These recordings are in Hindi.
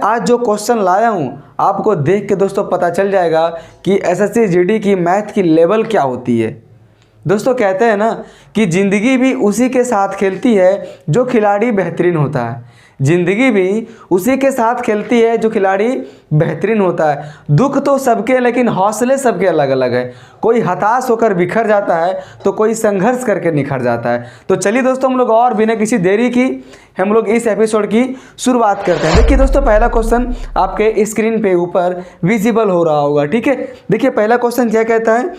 आज जो क्वेश्चन लाया हूँ आपको देख के दोस्तों पता चल जाएगा कि एसएससी जीडी की मैथ की लेवल क्या होती है। दोस्तों कहते हैं ना कि ज़िंदगी भी उसी के साथ खेलती है जो खिलाड़ी बेहतरीन होता है। ज़िंदगी भी उसी के साथ खेलती है जो खिलाड़ी बेहतरीन होता है। दुख तो सबके लेकिन हौसले सबके अलग अलग है। कोई हताश होकर बिखर जाता है तो कोई संघर्ष करके निखर जाता है। तो चलिए दोस्तों हम लोग और बिना किसी देरी की हम लोग इस एपिसोड की शुरुआत करते हैं। देखिए दोस्तों पहला क्वेश्चन आपके स्क्रीन पे ऊपर विजिबल हो रहा होगा। ठीक है, देखिए पहला क्वेश्चन क्या कहता है,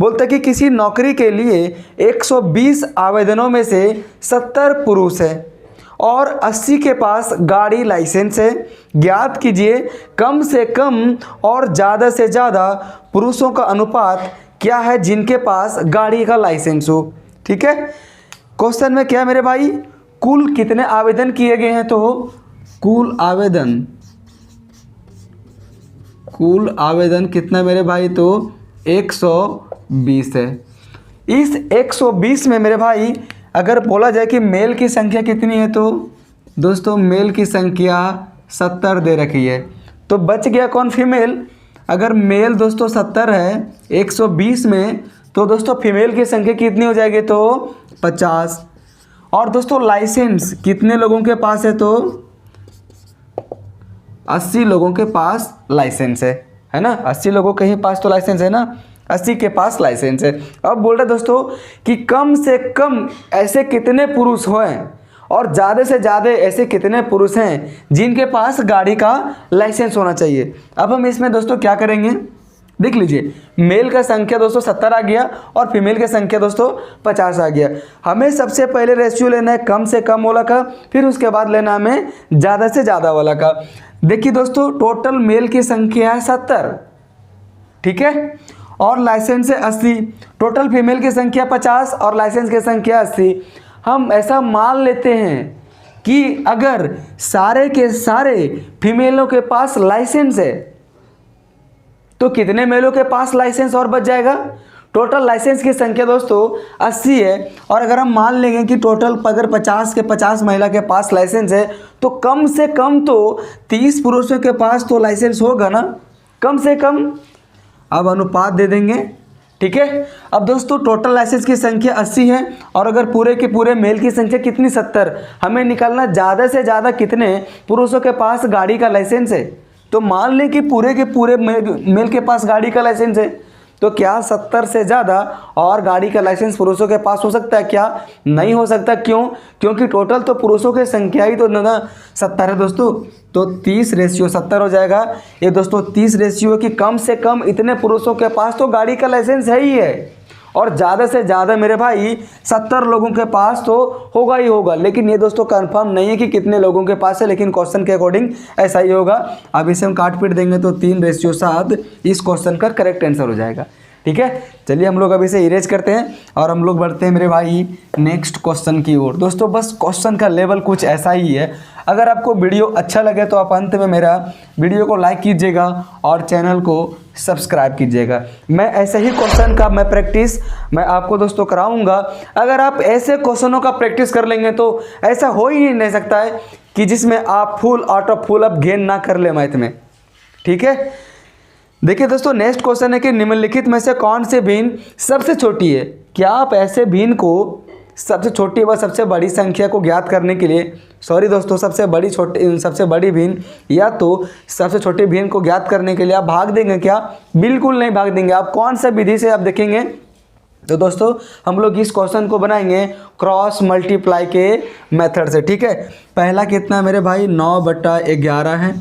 बोलता है कि किसी नौकरी के लिए 120 आवेदनों में से 70 पुरुष है और 80 के पास गाड़ी लाइसेंस है। ज्ञात कीजिए कम से कम और ज़्यादा से ज़्यादा पुरुषों का अनुपात क्या है जिनके पास गाड़ी का लाइसेंस हो। ठीक है, क्वेश्चन में क्या मेरे भाई, कुल कितने आवेदन किए गए हैं, तो कुल आवेदन कितना मेरे भाई, तो 120 है। इस 120 में मेरे भाई अगर बोला जाए कि मेल की संख्या कितनी है, तो दोस्तों मेल की संख्या 70 दे रखी है। तो बच गया कौन, फीमेल। अगर मेल दोस्तों 70 है 120 में, तो दोस्तों फीमेल की संख्या कितनी हो जाएगी, तो 50। और दोस्तों लाइसेंस कितने लोगों के पास है, तो 80 लोगों के पास लाइसेंस है ना। 80 लोगों के ही पास तो लाइसेंस है ना, 80 के पास लाइसेंस है। अब बोल रहे दोस्तों कि कम से कम ऐसे कितने पुरुष हैं और ज़्यादा से ज़्यादा ऐसे कितने पुरुष हैं जिनके पास गाड़ी का लाइसेंस होना चाहिए। अब हम इसमें दोस्तों क्या करेंगे, देख लीजिए, मेल का संख्या दोस्तों 70 आ गया और फीमेल की संख्या दोस्तों 50 आ गया। हमें सबसे पहले रेशियो लेना है कम से कम वाला का, फिर उसके बाद लेना हमें ज़्यादा से ज़्यादा वाला का। देखिए दोस्तों टोटल मेल की संख्या है 70, ठीक है, और लाइसेंस है 80। टोटल फीमेल की संख्या 50 और लाइसेंस की संख्या 80। हम ऐसा मान लेते हैं कि अगर सारे के सारे फीमेलों के पास लाइसेंस है तो कितने मेलों के पास लाइसेंस और बच जाएगा। टोटल लाइसेंस की संख्या दोस्तों 80 है और अगर हम मान लेंगे कि टोटल अगर 50 के 50 महिला के पास लाइसेंस है तो कम से कम तो 30 पुरुषों के पास तो लाइसेंस होगा ना, कम से कम। अब अनुपात दे देंगे, ठीक है। अब दोस्तों टोटल लाइसेंस की संख्या 80 है और अगर पूरे के पूरे मेल की संख्या कितनी 70, हमें निकालना ज़्यादा से ज़्यादा कितने पुरुषों के पास गाड़ी का लाइसेंस है। तो मान लें कि पूरे के पूरे मेल के पास गाड़ी का लाइसेंस है, तो क्या 70 से ज़्यादा और गाड़ी का लाइसेंस पुरुषों के पास हो सकता है क्या, नहीं हो सकता। क्यों, क्योंकि टोटल तो पुरुषों की संख्या ही तो ना 70 है दोस्तों, तो 30:70 हो जाएगा। ये दोस्तों 30 कि कम से कम इतने पुरुषों के पास तो गाड़ी का लाइसेंस है ही है और ज़्यादा से ज़्यादा मेरे भाई 70 लोगों के पास तो होगा ही होगा। लेकिन ये दोस्तों कंफर्म नहीं है कि कितने लोगों के पास है, लेकिन क्वेश्चन के अकॉर्डिंग ऐसा ही होगा। अब इसे हम काट पीट देंगे तो 3:7 इस क्वेश्चन का करेक्ट आंसर हो जाएगा। ठीक है, चलिए हम लोग अभी इसे इरेज करते हैं और हम लोग बढ़ते हैं मेरे भाई नेक्स्ट क्वेश्चन की ओर। दोस्तों बस क्वेश्चन का लेवल कुछ ऐसा ही है। अगर आपको वीडियो अच्छा लगे तो आप अंत में मेरा वीडियो को लाइक कीजिएगा और चैनल को सब्सक्राइब कीजिएगा। मैं ऐसे ही क्वेश्चन का प्रैक्टिस मैं आपको दोस्तों कराऊंगा। अगर आप ऐसे क्वेश्चनों का प्रैक्टिस कर लेंगे तो ऐसा हो ही नहीं सकता है कि जिसमें आप full out of full up gain ना कर ले मैथ में। ठीक है, देखिए दोस्तों नेक्स्ट क्वेश्चन है कि निम्नलिखित में से कौन से भिन्न सबसे छोटी है। क्या आप ऐसे भिन्न को सबसे छोटी व सबसे बड़ी संख्या को ज्ञात करने के लिए, सॉरी दोस्तों, सबसे बड़ी भिन्न या तो सबसे छोटी भिन्न को ज्ञात करने के लिए आप भाग देंगे क्या? बिल्कुल नहीं भाग देंगे। आप कौन सा विधि से आप देखेंगे, तो दोस्तों हम लोग इस क्वेश्चन को बनाएंगे क्रॉस मल्टीप्लाई के मेथड से। ठीक है, पहला कितना है मेरे भाई 9/11 है,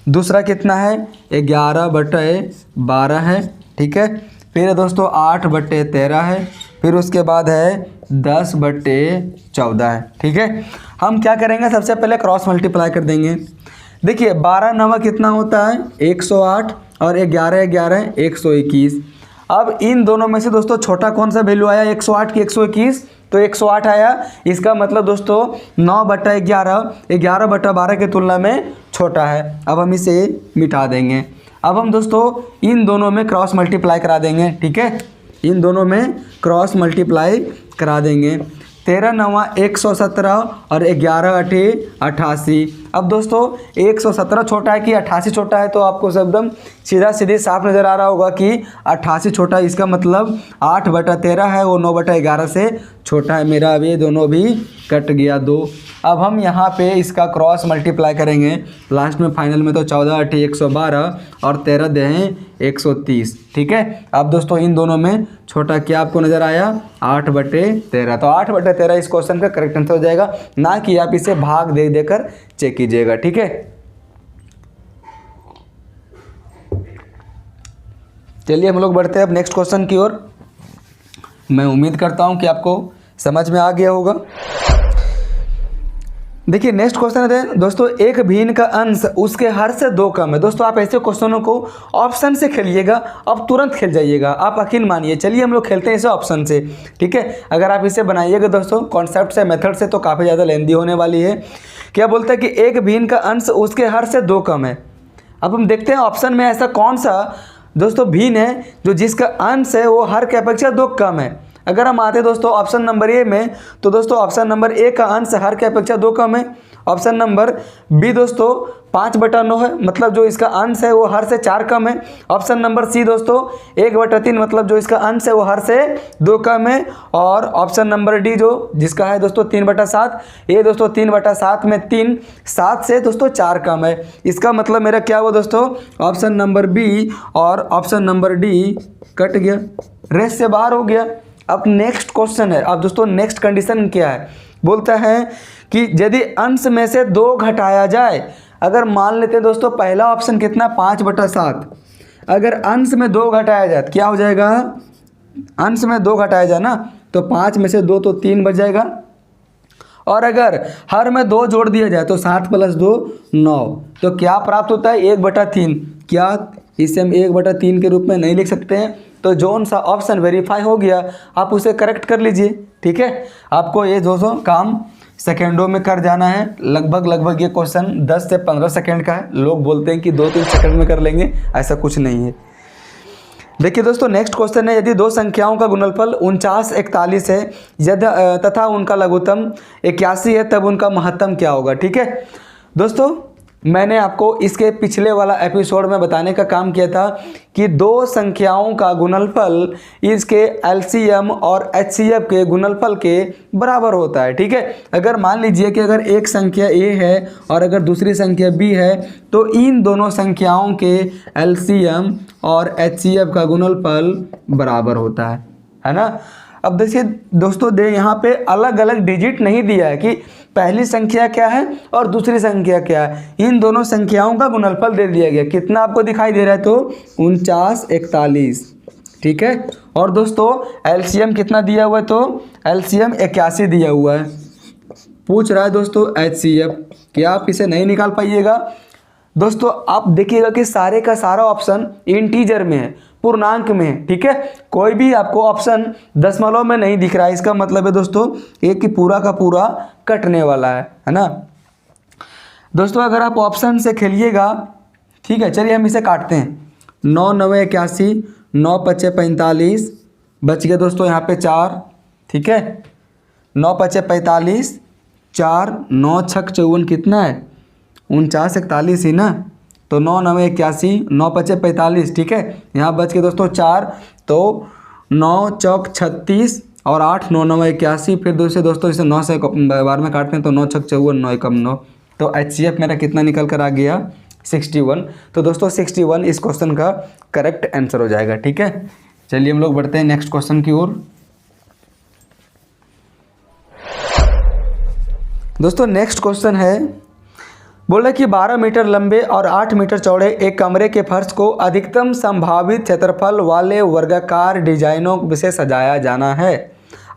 दूसरा कितना है 11/12 है। ठीक है, फिर दोस्तों 8/13 है, फिर उसके बाद है 10/14 है। ठीक है, हम क्या करेंगे, सबसे पहले क्रॉस मल्टीप्लाई कर देंगे। देखिए 12×9 कितना होता है 108 और 11×11 121। अब इन दोनों में से दोस्तों छोटा कौन सा वैल्यू आया 108 की 121, तो 108 आया। इसका मतलब दोस्तों 9/11 11/12 की तुलना में छोटा है। अब हम इसे मिटा देंगे। अब हम दोस्तों इन दोनों में क्रॉस मल्टीप्लाई करा देंगे। ठीक है, इन दोनों में क्रॉस मल्टीप्लाई करा देंगे। 13×9 117 और 11×8 88। अब दोस्तों 117 छोटा है कि 88 छोटा है, तो आपको एकदम सीधा सीधी साफ नज़र आ रहा होगा कि 88 छोटा है। इसका मतलब 8/13 है, वो 9/11 से छोटा है मेरा। अब ये दोनों भी कट गया 2। अब हम यहाँ पे इसका क्रॉस मल्टीप्लाई करेंगे लास्ट में फाइनल में, तो 14 8 112 और 13 दे 130। ठीक है, अब दोस्तों इन दोनों में छोटा क्या आपको नज़र आया? 8/13। तो 8/13 इस क्वेश्चन का करेक्ट आंसर हो जाएगा, ना कि आप इसे भाग दे देकर चेक कीजिएगा। ठीक है, चलिए हम लोग बढ़ते हैं अब नेक्स्ट क्वेश्चन की ओर। मैं उम्मीद करता हूं कि आपको समझ में आ गया होगा। देखिए नेक्स्ट क्वेश्चन है दोस्तों, एक भिन्न का अंश उसके हर से 2 कम है। दोस्तों आप ऐसे क्वेश्चनों को ऑप्शन से खेलिएगा, अब तुरंत खेल जाइएगा, आप यकीन मानिए। चलिए हम लोग खेलते हैं इसे ऑप्शन से। ठीक है, अगर आप इसे बनाइएगा दोस्तों कॉन्सेप्ट से, मेथड से, तो काफ़ी ज़्यादा लेंदी होने वाली है। क्या बोलता है कि एक भिन्न का अंश उसके हर से 2 कम है। अब हम देखते हैं ऑप्शन में ऐसा कौन सा दोस्तों भिन्न है जो जिसका अंश है वो हर की अपेक्षा 2 कम है। अगर हम आते हैं दोस्तों ऑप्शन नंबर ए में, तो दोस्तों ऑप्शन नंबर ए का अंश हर की अपेक्षा 2 कम है। ऑप्शन नंबर बी दोस्तों 5/9 है, मतलब जो इसका अंश है वो हर से 4 कम है। ऑप्शन नंबर सी दोस्तों 1/3, मतलब जो इसका अंश है वो हर से 2 कम है। और ऑप्शन नंबर डी जो जिसका है दोस्तों 3/7, ये दोस्तों 3/7 में 3 7 से दोस्तों 4 कम है। इसका मतलब मेरा क्या हुआ दोस्तों? ऑप्शन नंबर बी और ऑप्शन नंबर डी कट गया, रेस से बाहर हो गया। अब नेक्स्ट क्वेश्चन है। अब दोस्तों नेक्स्ट कंडीशन क्या है? बोलता है कि यदि अंश में से 2 घटाया जाए, अगर मान लेते हैं दोस्तों पहला ऑप्शन कितना 5/7, अगर अंश में 2 घटाया जाए तो क्या हो जाएगा? अंश में 2 घटाया जाए ना, तो 5 में से 2 तो 3 बच जाएगा। और अगर हर में 2 जोड़ दिया जाए तो 7 + 2 9, तो क्या प्राप्त होता है? 1/3। क्या इसे हम 1/3 के रूप में नहीं लिख सकते हैं? तो जोन सा ऑप्शन वेरीफाई हो गया, आप उसे करेक्ट कर लीजिए। ठीक है, आपको ये दोस्तों काम सेकेंडों में कर जाना है। लगभग ये क्वेश्चन 10 से 15 सेकेंड का है। लोग बोलते हैं कि 2-3 सेकेंड में कर लेंगे, ऐसा कुछ नहीं है। देखिए दोस्तों नेक्स्ट क्वेश्चन है, यदि 2 संख्याओं का गुणनफल 49 41 है तथा उनका लघुत्तम 81 है, तब उनका महत्तम क्या होगा? ठीक है दोस्तों, मैंने आपको इसके पिछले वाला एपिसोड में बताने का काम किया था कि 2 संख्याओं का गुणनफल इसके एलसीएम और एचसीएफ के गुणनफल के बराबर होता है। ठीक है, अगर मान लीजिए कि अगर एक संख्या ए है और अगर दूसरी संख्या बी है, तो इन दोनों संख्याओं के एलसीएम और एचसीएफ का गुणनफल बराबर होता है ना। अब देखिए दोस्तों यहाँ पे अलग अलग डिजिट नहीं दिया है कि पहली संख्या क्या है और दूसरी संख्या क्या है, इन दोनों संख्याओं का गुणनफल दे दिया गया। कितना आपको दिखाई दे रहा है? तो 49 41। ठीक है, और दोस्तों एलसीएम कितना दिया हुआ है? तो एलसीएम 81 दिया हुआ है। पूछ रहा है दोस्तों एचसीएफ, क्या आप इसे नहीं निकाल पाइएगा? दोस्तों आप देखिएगा कि सारे का सारा ऑप्शन इंटीजर में है, पूर्णांक में है। ठीक है, कोई भी आपको ऑप्शन दशमलव में नहीं दिख रहा है। इसका मतलब है दोस्तों एक की पूरा का पूरा कटने वाला है ना दोस्तों। अगर आप ऑप्शन से खेलिएगा, ठीक है, चलिए हम इसे काटते हैं। 9 9 81, 9 5 45, बच गया दोस्तों यहाँ पे 4। ठीक है, 9 5 45, 4 9 6 54 कितना है? 49 41 ही ना। तो 9 9 81, 9 5 45। ठीक है, यहाँ बच के दोस्तों 4, तो 9 चौक 36 और 8 9 9 81। फिर दूसरे दोस्तों इसे 9 से बार में काटते हैं तो 9 6 54, 9 1 9। तो एचसीएफ मेरा कितना निकल कर आ गया? 61। तो दोस्तों 61 इस क्वेश्चन का करेक्ट आंसर हो जाएगा। ठीक है, चलिए हम लोग बढ़ते हैं नेक्स्ट क्वेश्चन की ओर। दोस्तों नेक्स्ट क्वेश्चन है, बोला कि 12 मीटर लंबे और 8 मीटर चौड़े एक कमरे के फर्श को अधिकतम संभावित क्षेत्रफल वाले वर्गाकार डिजाइनों से सजाया जाना है।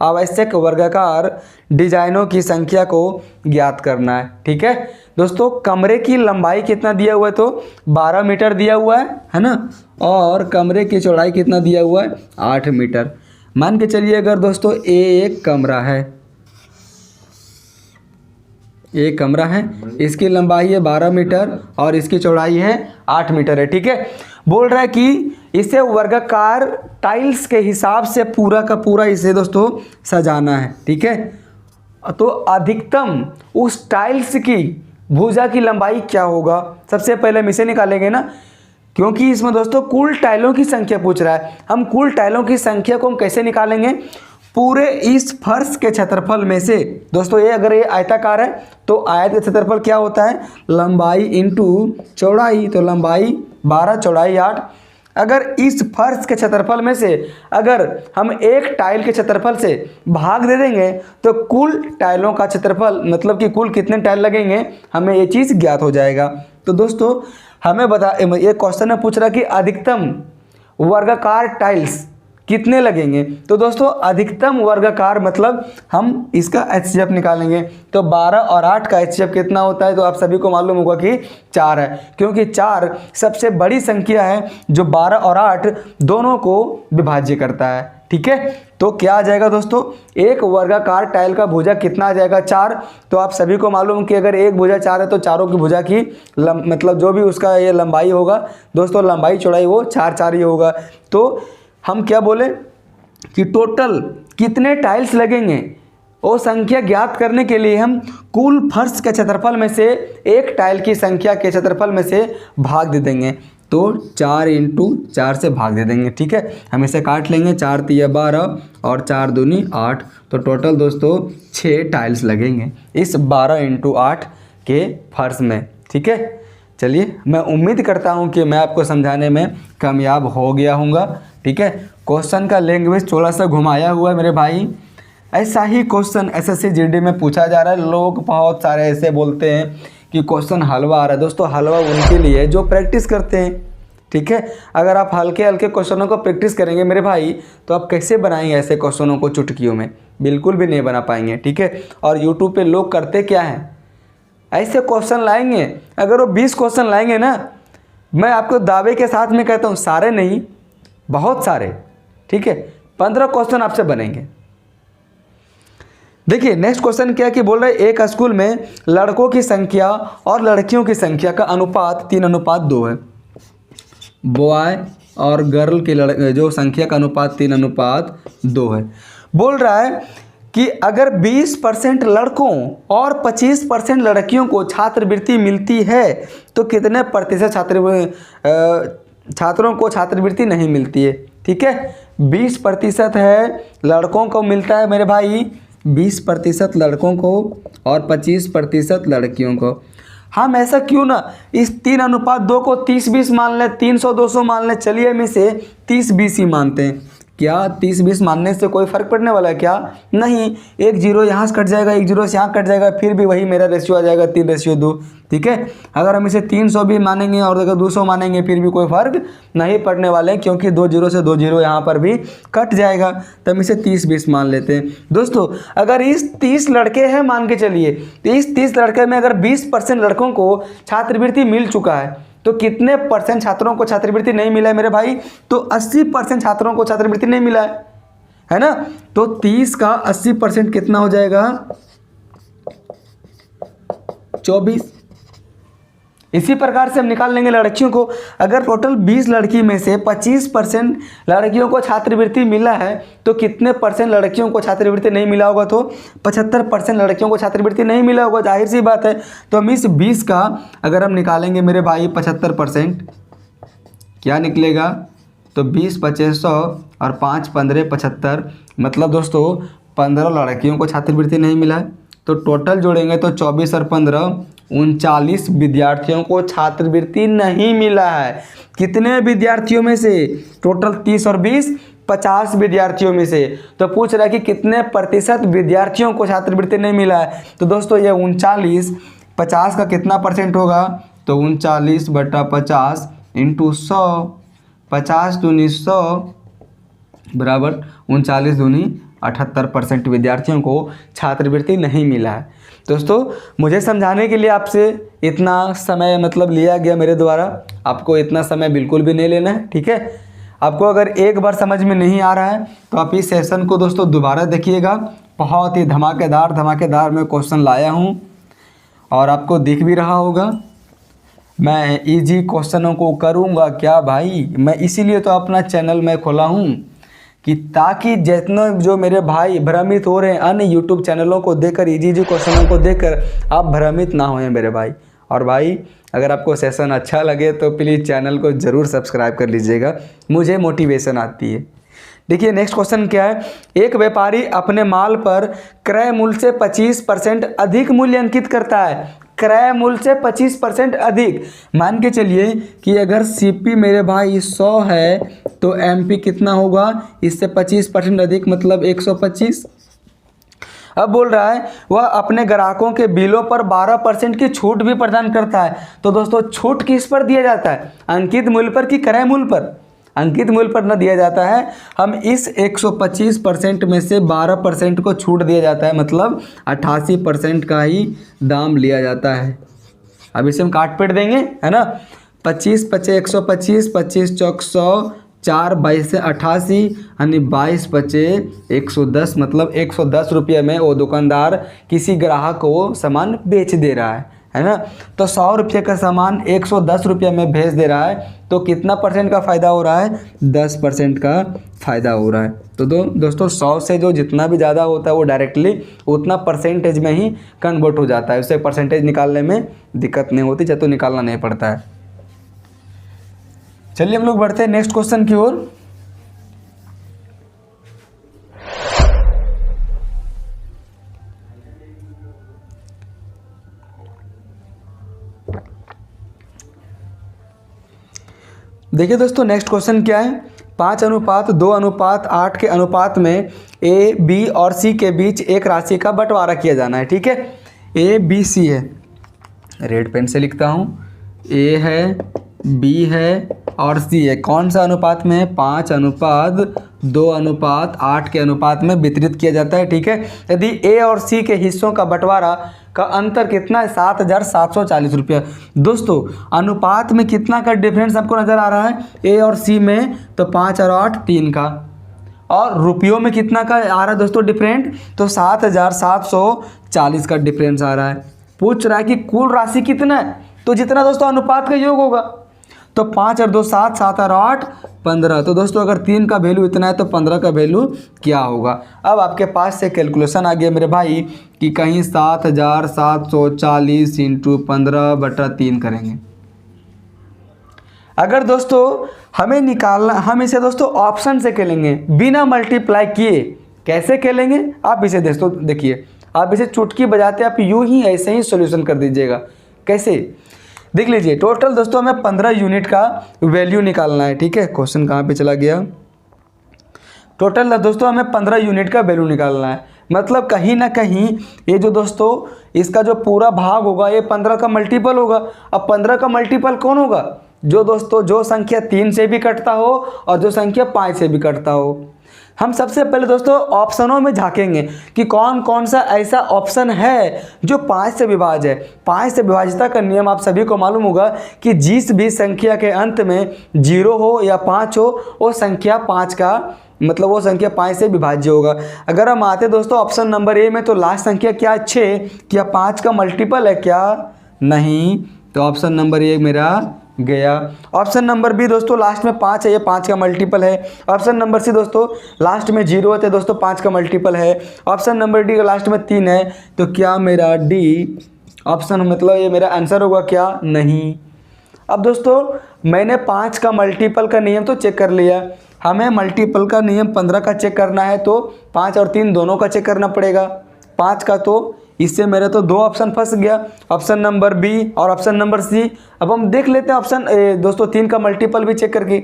आवश्यक वर्गाकार डिजाइनों की संख्या को ज्ञात करना है। ठीक है दोस्तों, कमरे की लंबाई कितना दिया हुआ है? तो 12 मीटर दिया हुआ है ना, और कमरे की चौड़ाई कितना दिया हुआ है? 8 मीटर। मान के चलिए अगर दोस्तों एक कमरा है, एक कमरा है, इसकी लंबाई है 12 मीटर और इसकी चौड़ाई है 8 मीटर है। ठीक है, बोल रहा है कि इसे वर्गाकार टाइल्स के हिसाब से पूरा का पूरा इसे दोस्तों सजाना है। ठीक है, तो अधिकतम उस टाइल्स की भुजा की लंबाई क्या होगा, सबसे पहले हम इसे निकालेंगे ना, क्योंकि इसमें दोस्तों कुल टाइलों की संख्या पूछ रहा है। हम कुल टाइलों की संख्या को हम कैसे निकालेंगे, पूरे इस फर्श के क्षेत्रफल में से दोस्तों, ये अगर ये आयताकार है तो आयत का क्षेत्रफल क्या होता है, लंबाई इंटू चौड़ाई, तो लंबाई 12 चौड़ाई 8। अगर इस फर्श के क्षेत्रफल में से अगर हम एक टाइल के क्षेत्रफल से भाग दे देंगे तो कुल टाइलों का क्षेत्रफल, मतलब कि कुल कितने टाइल लगेंगे, हमें ये चीज़ ज्ञात हो जाएगा। तो दोस्तों हमें ये क्वेश्चन में पूछ रहा कि अधिकतम वर्गाकार टाइल्स कितने लगेंगे। तो दोस्तों अधिकतम वर्गाकार मतलब हम इसका HCF निकालेंगे, तो 12 और 8 का HCF कितना होता है, तो आप सभी को मालूम होगा कि 4 है, क्योंकि 4 सबसे बड़ी संख्या है जो 12 और 8 दोनों को विभाज्य करता है। ठीक है, तो क्या आ जाएगा दोस्तों, एक वर्गाकार टाइल का भुजा कितना आ जाएगा, 4। तो आप सभी को मालूम कि अगर एक भुजा 4 है तो चारों की भुजा की मतलब जो भी उसका ये लंबाई होगा दोस्तों, लंबाई चौड़ाई वो 4 ही होगा। तो हम क्या बोले कि टोटल कितने टाइल्स लगेंगे, वो संख्या ज्ञात करने के लिए हम कुल फर्श के क्षेत्रफल में से एक टाइल की संख्या के क्षेत्रफल में से भाग दे देंगे, तो 4 इंटू 4 से भाग दे देंगे। ठीक है, हम इसे काट लेंगे, 4 तिया 12 और 4 दूनी 8, तो टोटल दोस्तों 6 टाइल्स लगेंगे इस 12 इंटू 8 के फर्श में। ठीक है, चलिए मैं उम्मीद करता हूँ कि मैं आपको समझाने में कामयाब हो गया हूँगा। ठीक है, क्वेश्चन का लैंग्वेज थोड़ा सा घुमाया हुआ है मेरे भाई, ऐसा ही क्वेश्चन SSC GD में पूछा जा रहा है। लोग बहुत सारे ऐसे बोलते हैं कि क्वेश्चन हलवा आ रहा है। दोस्तों हलवा उनके लिए है जो प्रैक्टिस करते हैं। ठीक है, अगर आप हल्के हल्के क्वेश्चनों को प्रैक्टिस करेंगे मेरे भाई, तो आप कैसे बनाएंगे ऐसे क्वेश्चनों को चुटकियों में, बिल्कुल भी नहीं बना पाएंगे। ठीक है, और यूट्यूब पे लोग करते क्या हैं, ऐसे क्वेश्चन लाएंगे, अगर वो 20 क्वेश्चन लाएंगे ना, मैं आपको दावे के साथ में कहता हूँ सारे नहीं, बहुत सारे, ठीक है, 15 क्वेश्चन आपसे बनेंगे। देखिए नेक्स्ट क्वेश्चन क्या कि बोल रहे एक स्कूल में लड़कों की संख्या और लड़कियों की संख्या का अनुपात 3:2 है। बॉय और गर्ल की जो संख्या का अनुपात 3:2 है। बोल रहा है कि अगर 20% लड़कों और 25% लड़कियों को छात्रवृत्ति मिलती है तो कितने प्रतिशत छात्रों को छात्रवृत्ति नहीं मिलती है। ठीक है, 20% है लड़कों को मिलता है मेरे भाई, 20% लड़कों को और 25% लड़कियों को। हम ऐसा क्यों ना इस 3:2 को 30-20 मान लें, 300-200 मान लें, चलिए हम इसे 30-20 ही मानते हैं। क्या 30-20 मानने से कोई फ़र्क पड़ने वाला है क्या, नहीं, एक जीरो यहाँ से कट जाएगा, एक जीरो से यहाँ कट जाएगा, फिर भी वही मेरा रेशियो आ जाएगा 3:2। ठीक है, अगर हम इसे 300 भी मानेंगे और अगर 200 मानेंगे फिर भी कोई फ़र्क नहीं पड़ने वाले हैं, क्योंकि 2 जीरो से 2 जीरो यहाँ पर भी कट जाएगा, तो हम इसे 30-20 मान लेते हैं। दोस्तों अगर इस 30 लड़के हैं मान के चलिए, तो इस 30 लड़के में अगर 20% लड़कों को छात्रवृत्ति मिल चुका है तो कितने % छात्रों को छात्रवृत्ति नहीं मिला है मेरे भाई, तो 80% छात्रों को छात्रवृत्ति नहीं मिला है ना। तो 30 का 80% कितना हो जाएगा, 24। इसी प्रकार से हम निकाल लेंगे लड़कियों को। अगर टोटल 20 लड़की में से 25% लड़कियों को छात्रवृत्ति मिला है तो कितने % लड़कियों को छात्रवृत्ति नहीं मिला होगा, तो 75% लड़कियों को छात्रवृत्ति नहीं मिला होगा, जाहिर सी बात है। तो हम इस 20 का अगर हम निकालेंगे मेरे भाई 75%, क्या निकलेगा, तो 20 2500 और 5 15 75, मतलब दोस्तों 15 लड़कियों को छात्रवृत्ति नहीं मिला है। तो टोटल जोड़ेंगे तो 24 और 15 39 विद्यार्थियों को छात्रवृत्ति नहीं मिला है। कितने विद्यार्थियों में से, टोटल 30 और 20 50 विद्यार्थियों में से। तो पूछ रहा है कि कितने % विद्यार्थियों को छात्रवृत्ति नहीं मिला है। तो दोस्तों ये 39, 50 का कितना % होगा, तो 39/50 इंटू 100, 50 दूनी 100 बराबर 39 दूनी 78% विद्यार्थियों को छात्रवृत्ति नहीं मिला है। दोस्तों मुझे समझाने के लिए आपसे इतना समय मतलब लिया गया मेरे द्वारा, आपको इतना समय बिल्कुल भी नहीं लेना है। ठीक है, आपको अगर एक बार समझ में नहीं आ रहा है तो आप इस सेशन को दोस्तों दोबारा देखिएगा। बहुत ही धमाकेदार मैं क्वेश्चन लाया हूँ और आपको दिख भी रहा होगा। मैं इजी क्वेश्चनों को करूँगा क्या भाई, मैं इसीलिए तो अपना चैनल मैं खोला हूँ कि ताकि जितना जो मेरे भाई भ्रमित हो रहे हैं अन्य यूट्यूब चैनलों को देखकर, इजी क्वेश्चनों को देखकर आप भ्रमित ना होएं मेरे भाई। और भाई अगर आपको सेशन अच्छा लगे तो प्लीज़ चैनल को ज़रूर सब्सक्राइब कर लीजिएगा, मुझे मोटिवेशन आती है। देखिए नेक्स्ट क्वेश्चन क्या है। एक व्यापारी अपने माल पर क्रय मूल्य से 25% अधिक मूल्य अंकित करता है। क्रय मूल्य से 25% अधिक, मान के चलिए कि अगर सीपी मेरे भाई 100 है तो एमपी कितना होगा, इससे 25% अधिक मतलब 125। अब बोल रहा है वह अपने ग्राहकों के बिलों पर 12% की छूट भी प्रदान करता है। तो दोस्तों छूट किस पर दिया जाता है, अंकित मूल्य पर कि क्रय मूल्य पर? अंकित मूल्य पर न दिया जाता है, हम इस 125% में से 12% को छूट दिया जाता है, मतलब 88% का ही दाम लिया जाता है। अब इसे हम काट पीट देंगे, है ना। 25 पचे 125, 25 चौक 100, 4 22 से 88, यानी 22 बचे 110, मतलब 110 रुपये में वो दुकानदार किसी ग्राहक को सामान बेच दे रहा है ना। तो 100 रुपये का सामान 110 रुपये में भेज दे रहा है, तो कितना परसेंट का फ़ायदा हो रहा है, 10% का फ़ायदा हो रहा है। तो दोस्तों 100 से जो जितना भी ज़्यादा होता है वो डायरेक्टली उतना परसेंटेज में ही कन्वर्ट हो जाता है, उससे परसेंटेज निकालने में दिक्कत नहीं होती, चाहे तो निकालना नहीं पड़ता है। चलिए हम लोग बढ़ते हैं नेक्स्ट क्वेश्चन की ओर। देखिए दोस्तों नेक्स्ट क्वेश्चन क्या है। 5:2:8 के अनुपात में ए बी और सी के बीच एक राशि का बंटवारा किया जाना है। ठीक है, ए बी सी है, रेड पेन से लिखता हूँ, ए है, बी है और सी है। कौन सा अनुपात में है, 5:2:8 के अनुपात में वितरित किया जाता है। ठीक है, यदि ए और सी के हिस्सों का बंटवारा का अंतर कितना है, 7,740 रुपया। दोस्तों अनुपात में कितना का डिफरेंस आपको नज़र आ रहा है, ए और सी में, तो 5 और 8 3 का, और रुपयों में कितना का आ रहा है दोस्तों डिफरेंट, तो 7,740 का डिफरेंस आ रहा है। पूछ रहा है कि कुल राशि कितना है, तो जितना दोस्तों अनुपात का योग होगा, तो 5 और 2 7, 7 और 8 15। तो दोस्तों अगर 3 का वैल्यू इतना है तो 15 का वैल्यू क्या होगा। अब आपके पास से कैलकुलेशन आ गया मेरे भाई कि कहीं 7,740 इंटू 15/3 करेंगे। अगर दोस्तों हमें निकालना, हम इसे दोस्तों ऑप्शन से खेलेंगे बिना मल्टीप्लाई किए। कैसे खेलेंगे आप इसे दोस्तों देखिए, आप इसे चुटकी बजाते आप यूं ही ऐसे ही सॉल्यूशन कर दीजिएगा। कैसे देख लीजिए, टोटल दोस्तों हमें 15 यूनिट का वैल्यू निकालना है। ठीक है, क्वेश्चन कहाँ पे चला गया। टोटल दोस्तों हमें 15 यूनिट का वैल्यू निकालना है, मतलब कहीं ना कहीं ये जो दोस्तों इसका जो पूरा भाग होगा ये 15 का मल्टीपल होगा। अब 15 का मल्टीपल कौन होगा, जो दोस्तों जो संख्या 3 से भी कटता हो और जो संख्या 5 से भी कटता हो। हम सबसे पहले दोस्तों ऑप्शनों में झांकेंगे कि कौन कौन सा ऐसा ऑप्शन है जो 5 से विभाज्य है। 5 से विभाज्यता का नियम आप सभी को मालूम होगा कि जिस भी संख्या के अंत में 0 हो या 5 हो, वो संख्या 5 का मतलब वो संख्या 5 से विभाज्य होगा। अगर हम आते दोस्तों ऑप्शन नंबर ए में, तो लास्ट संख्या क्या 6, क्या 5 का मल्टीपल है क्या, नहीं, तो ऑप्शन नंबर ए मेरा गया। ऑप्शन नंबर बी दोस्तों लास्ट में 5 है, ये 5 का मल्टीपल है। ऑप्शन नंबर सी दोस्तों लास्ट में 0 है, तो दोस्तों 5 का मल्टीपल है। ऑप्शन नंबर डी लास्ट में 3 है, तो क्या मेरा डी ऑप्शन मतलब ये मेरा आंसर होगा क्या, नहीं। अब दोस्तों मैंने 5 का मल्टीपल का नियम तो चेक कर लिया, हमें मल्टीपल का नियम 15 का चेक करना है, तो 5 और 3 दोनों का चेक करना पड़ेगा। 5 का तो इससे मेरे तो 2 ऑप्शन फंस गया, ऑप्शन नंबर बी और ऑप्शन नंबर सी। अब हम देख लेते हैं ऑप्शन दोस्तों 3 का मल्टीपल भी चेक करके।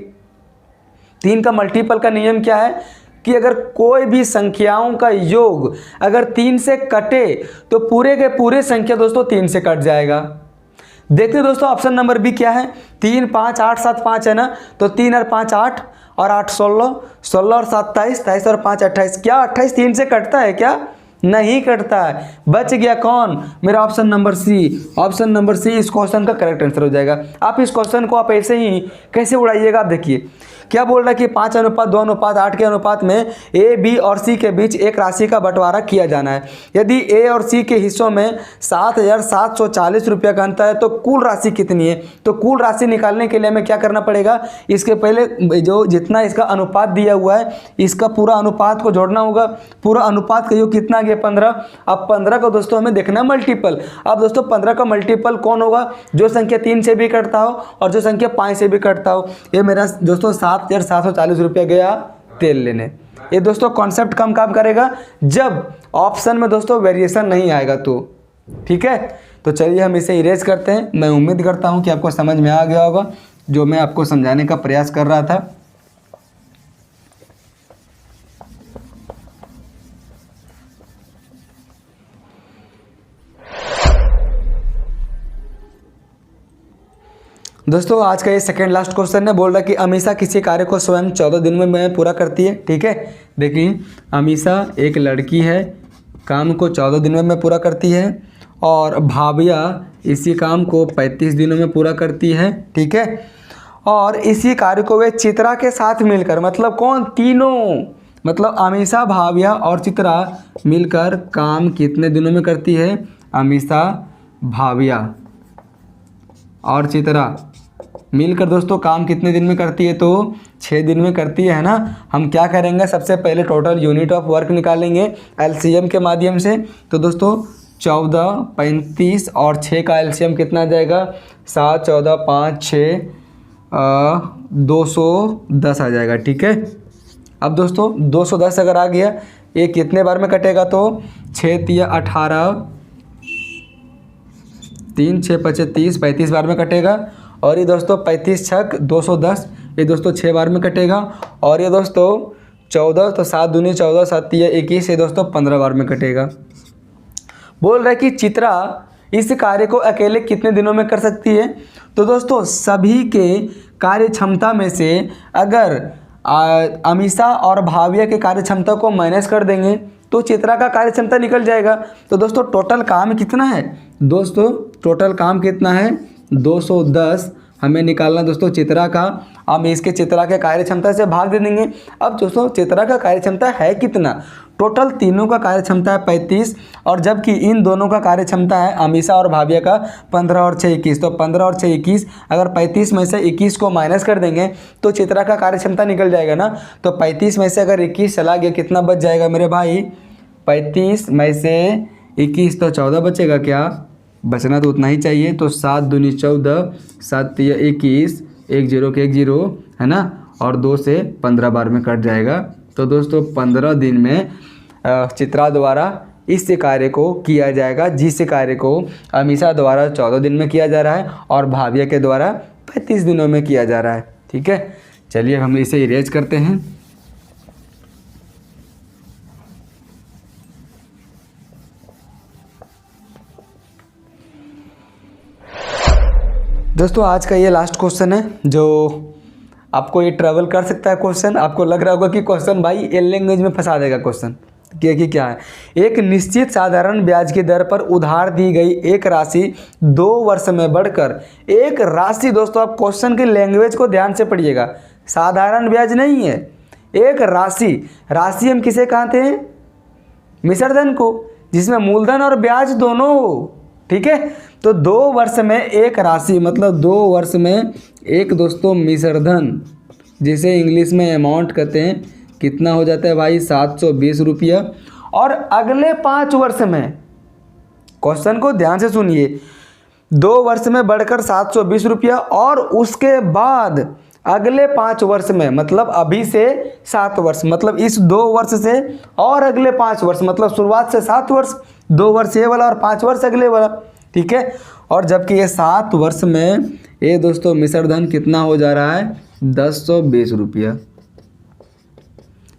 3 का मल्टीपल का नियम क्या है कि अगर कोई भी संख्याओं का योग अगर 3 से कटे तो पूरे के पूरे संख्या दोस्तों 3 से कट जाएगा। देखते हैं दोस्तों ऑप्शन नंबर बी क्या है, 3 5 8 7 5 है ना, तो 3 और 5 8 और 8 16, 16 और 7 23, 23 और 5 28। क्या 28 3 से कटता है क्या, नहीं कटता है। बच गया कौन, मेरा option number C. Option number C इस क्वेश्चन का करेक्ट आंसर हो जाएगा। आप इस क्वेश्चन को आप ऐसे ही कैसे उड़ाइएगा, आप देखिए क्या बोल रहा है कि 5:2:8 के अनुपात में ए, बी और सी के बीच एक राशि का बंटवारा किया जाना है। यदि ए और सी के हिस्सों में 7,740 रुपये का अंतर है तो कुल राशि कितनी है। तो कुल राशि निकालने के लिए हमें क्या करना पड़ेगा, इसके पहले जो जितना इसका अनुपात दिया हुआ है इसका पूरा अनुपात को जोड़ना होगा। पूरा अनुपात का योग कितना आ गया 15। अब 15 को दोस्तों हमें देखना है मल्टीपल। अब दोस्तों 15 का मल्टीपल कौन होगा, जो संख्या 3 से भी कटता हो और जो संख्या 5 से भी कटता हो। ये मेरा दोस्तों 7,740 रुपया गया तेल लेने। ये दोस्तों कॉन्सेप्ट कम काम करेगा जब ऑप्शन में दोस्तों वेरिएशन नहीं आएगा तो, ठीक है। तो चलिए हम इसे इरेज करते हैं। मैं उम्मीद करता हूँ कि आपको समझ में आ गया होगा जो मैं आपको समझाने का प्रयास कर रहा था। दोस्तों आज का ये सेकंड लास्ट क्वेश्चन है। बोल रहा है कि अमीषा किसी कार्य को स्वयं 14 दिन में पूरा करती है, ठीक है। देखिए अमीषा एक लड़की है, काम को 14 दिनों में पूरा करती है और भाविया इसी काम को 35 दिनों में पूरा करती है, ठीक है। और इसी कार्य को वे चित्रा के साथ मिलकर, मतलब कौन, तीनों, मतलब अमीषा, भाविया और चित्रा मिलकर काम कितने दिनों में करती है। अमीषा, भाविया और चित्रा मिलकर दोस्तों काम कितने दिन में करती है, तो 6 दिन में करती है ना। हम क्या करेंगे, सबसे पहले टोटल यूनिट ऑफ वर्क निकालेंगे एलसीएम के माध्यम से। तो दोस्तों 14, 35 और 6 का एलसीएम कितना आ जाएगा, 7, 14, 5, 6 210 आ जाएगा, ठीक है। अब दोस्तों 210 अगर आ गया, ये कितने बार में कटेगा, तो 6 तिया 18, 3 6 5 30, 35 बार में कटेगा। और ये दोस्तों 35 छक 210, ये दोस्तों 6 बार में कटेगा। और ये दोस्तों 14, तो 7 दूनी 14, 7 तिया 21, ये दोस्तों 15 बार में कटेगा। बोल रहा है कि चित्रा इस कार्य को अकेले कितने दिनों में कर सकती है। तो दोस्तों सभी के कार्य क्षमता में से अगर अमीषा और भाविया के कार्य क्षमता को माइनस कर देंगे तो चित्रा का कार्य क्षमता निकल जाएगा। तो दोस्तों टोटल काम कितना है, दोस्तों टोटल काम कितना है, 210 हमें निकालना दोस्तों चित्रा का। हम इसके चित्रा के कार्य क्षमता से भाग दे देंगे। अब दोस्तों चित्रा का कार्य क्षमता है कितना, टोटल तीनों का कार्य क्षमता है 35 और जबकि इन दोनों का कार्य क्षमता है अमीषा और भाविया का 15 और 6 21। तो 15 और 6 21, अगर 35 में से 21 को माइनस कर देंगे तो चित्रा का कार्य क्षमता निकल जाएगा ना। तो 35 में से अगर 21 चला गया कितना बच जाएगा मेरे भाई, 35 में से 21 तो 14 बचेगा, क्या बचना तो उतना ही चाहिए। तो 7 दूनी 14, 7 तिया 21, 1 0 के 1 0 है ना, और 2 से 15 बार में कट जाएगा। तो दोस्तों 15 दिन में चित्रा द्वारा इस कार्य को किया जाएगा जिस कार्य को अमीषा द्वारा 14 दिन में किया जा रहा है और भाविया के द्वारा 35 दिनों में किया जा रहा है, ठीक है। चलिए हम इसे इरेज करते हैं। दोस्तों आज का ये लास्ट क्वेश्चन है जो आपको ये ट्रैवल कर सकता है क्वेश्चन। आपको लग रहा होगा कि क्वेश्चन भाई एल लैंग्वेज में फंसा देगा क्वेश्चन, क्या है। एक निश्चित साधारण ब्याज की दर पर उधार दी गई एक राशि 2 वर्ष में बढ़कर एक राशि, दोस्तों आप क्वेश्चन की लैंग्वेज को ध्यान से पढ़िएगा, साधारण ब्याज नहीं है, एक राशि हम किसे कहते हैं, मिश्रधन को, जिसमें मूलधन और ब्याज दोनों हो, ठीक है। तो 2 वर्ष में एक राशि, मतलब 2 वर्ष में एक दोस्तों मिश्रधन, जिसे इंग्लिश में अमाउंट कहते हैं, कितना हो जाता है भाई 720 रुपया। और अगले 5 वर्ष में, क्वेश्चन को ध्यान से सुनिए, 2 वर्ष में बढ़कर 720 रुपया और उसके बाद अगले 5 वर्ष में, मतलब अभी से 7 वर्ष, मतलब इस 2 वर्ष से और अगले 5 वर्ष, मतलब शुरुआत से 7 वर्ष, 2 वर्ष ये वाला और 5 वर्ष अगले वाला, ठीक है। और जबकि ये 7 वर्ष में ये दोस्तों मिश्रधन कितना हो जा रहा है 1020 रुपया।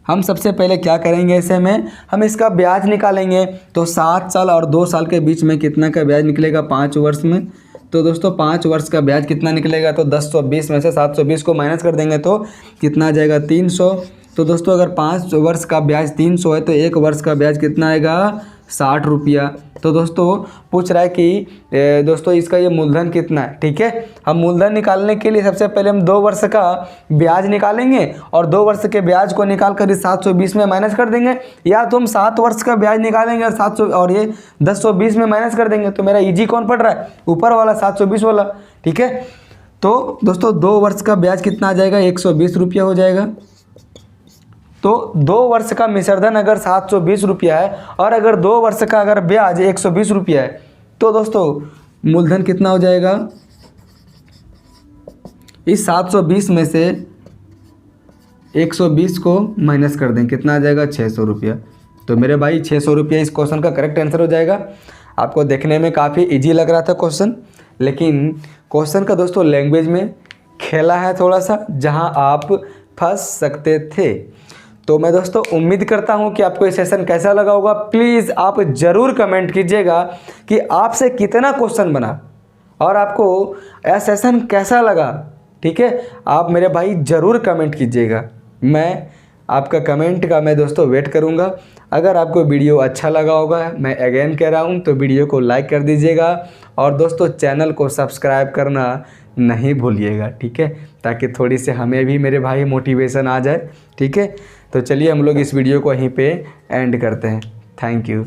हम सबसे पहले क्या करेंगे, ऐसे में हम इसका ब्याज निकालेंगे। तो 7 साल और 2 साल के बीच में कितना का ब्याज निकलेगा 5 वर्ष में। तो दोस्तों 5 वर्ष का ब्याज कितना निकलेगा, तो 1020 में से 720 को माइनस कर देंगे तो कितना आ जाएगा 300। तो दोस्तों अगर 5 वर्ष का ब्याज 300 है तो 1 वर्ष का ब्याज कितना आएगा 60 रुपया। तो दोस्तों पूछ रहा है कि दोस्तों इसका ये मूलधन कितना है। ठीक है, हम मूलधन निकालने के लिए सबसे पहले हम 2 वर्ष का ब्याज निकालेंगे और 2 वर्ष के ब्याज को निकाल कर इस 720 में माइनस कर देंगे, या तो हम 7 वर्ष का ब्याज निकालेंगे और 700 और ये 1020 में माइनस कर देंगे। तो मेरा इजी कौन पड़ रहा है, ऊपर वाला 720 वाला। ठीक है, तो दोस्तों 2 वर्ष का ब्याज कितना आ जाएगा, 120 रुपया हो जाएगा। तो 2 वर्ष का मिश्रधन अगर 720 रुपया है और अगर 2 वर्ष का अगर ब्याज 120 रुपया है, तो दोस्तों मूलधन कितना हो जाएगा, इस 720 में से 120 को माइनस कर दें, कितना आ जाएगा, 600 रुपया। तो मेरे भाई 600 रुपया इस क्वेश्चन का करेक्ट आंसर हो जाएगा। आपको देखने में काफ़ी इजी लग रहा था क्वेश्चन, लेकिन क्वेश्चन का दोस्तों लैंग्वेज में खेला है थोड़ा सा, जहां आप फंस सकते थे। तो मैं दोस्तों उम्मीद करता हूं कि आपको ये सेशन कैसा लगा होगा। प्लीज़ आप ज़रूर कमेंट कीजिएगा कि आपसे कितना क्वेश्चन बना और आपको यह सेशन कैसा लगा। ठीक है, आप मेरे भाई ज़रूर कमेंट कीजिएगा, मैं आपका कमेंट का मैं दोस्तों वेट करूंगा। अगर आपको वीडियो अच्छा लगा होगा, मैं अगेन कह रहा हूं, तो वीडियो को लाइक कर दीजिएगा और दोस्तों चैनल को सब्सक्राइब करना नहीं भूलिएगा। ठीक है, ताकि थोड़ी सी हमें भी मेरे भाई मोटिवेशन आ जाए। ठीक है, तो चलिए हम लोग इस वीडियो को यहीं पे एंड करते हैं। Thank you.